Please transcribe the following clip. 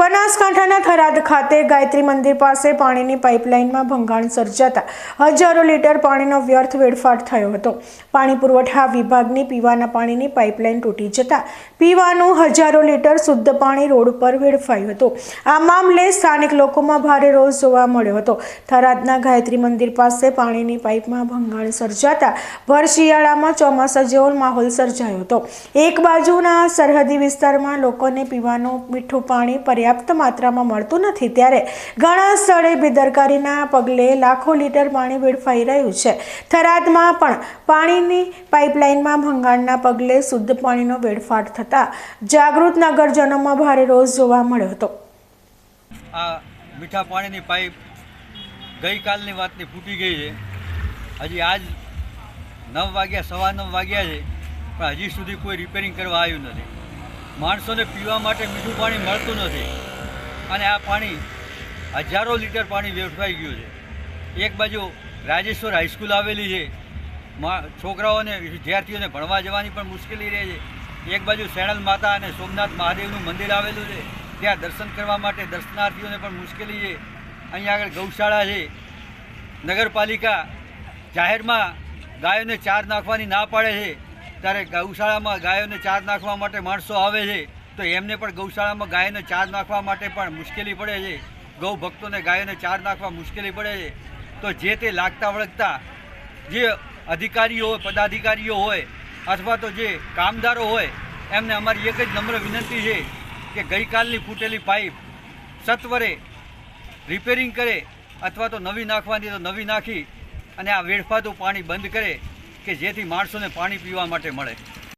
બનાસકાંઠાના થરાદ ખાતે ગાયત્રી મંદિર પાસે પાણીની પાઇપલાઇનમાં ભંગાણ સર્જાતા હજારો લીટર પાણીનો વ્યર્થ વેડફાટ થયો હતો। પાણી પુરવઠા વિભાગની પીવાના પાણીની પાઇપલાઇન તૂટી જતા પીવાનું હજારો લીટર શુદ્ધ પાણી રોડ પર વેડફાયું હતું। આ મામલે સ્થાનિક લોકોમાં ભારે રોષ જોવા મળ્યો હતો। થરાદના ગાયત્રી મંદિર પાસે પાણીની પાઇપમાં ભંગાણ સર્જાતા ભર શિયાળામાં ચોમાસા જેવો માહોલ સર્જાયો હતો। એક બાજુના સરહદી વિસ્તારમાં લોકોને પીવાનું મીઠું પાણી पर्याप्त मात्रा में मळतुं नथी, त्यारे घणा स्थळे बेदरकारीना पगले लाखों लीटर पाणी वेडफाई रह्युं छे। थरादमां पण पाणीनी पाइपलाइनमां भंगाणना पगले शुद्ध पाणीनो वेडफाट थता जागृत नगरजनोमां भारे रोष जोवा मळ्यो हतो। आ मीठा पाणीनी पाइप गई कालनी वातनी फूटी गई है। हजी आज 9 वाग्या 9:15 वाग्या है, पण हजी सुधी कोई रिपेरिंग करवा आव्युं नथी। माणसों ने पीवा माटे मीठू पाणी मळतुं नथी अने आ पाणी हजारों लीटर पाणी वेडफाई गयुं छे। एक बाजू राजेश्वर हाईस्कूल आवेली है, छोकराओने विद्यार्थीओने भणवा जवानी पण मुश्केली रहे छे। एक बाजू सेणल माता अने सोमनाथ महादेवनुं मंदिर आवेलुं छे, त्यां दर्शन करवा माटे दर्शनार्थीओने पण मुश्केली छे। अहीं आगळ गौशाळा छे, नगरपालिका जाहेरमां गायोने चार नाखवानी ना पाड़े छे, त्यारे गौशाळामां गायोने चार नाखवा माटे माणसो आवे छे तो एमने पण गौशाळामां गायोने चार नाखवा माटे पण मुश्केली पड़े छे। गौ भक्तोने गायोने चार नाखवा मुश्केली पड़े छे। तो जे ते लागता वळगता जे अधिकारीओ पदाधिकारीओ होय अथवा तो जे कामदारो होय एमने अमारी एक ज नम्र विनंती छे के गई कालनी फूटेली पाइप सत्वरे रिपेरिंग करे अथवा तो नवी नाखवानी तो नवी नाखी अने आ वेडफातुं पाणी बंध करे के जेथी माणसोने पाणी पीवा माटे मळे।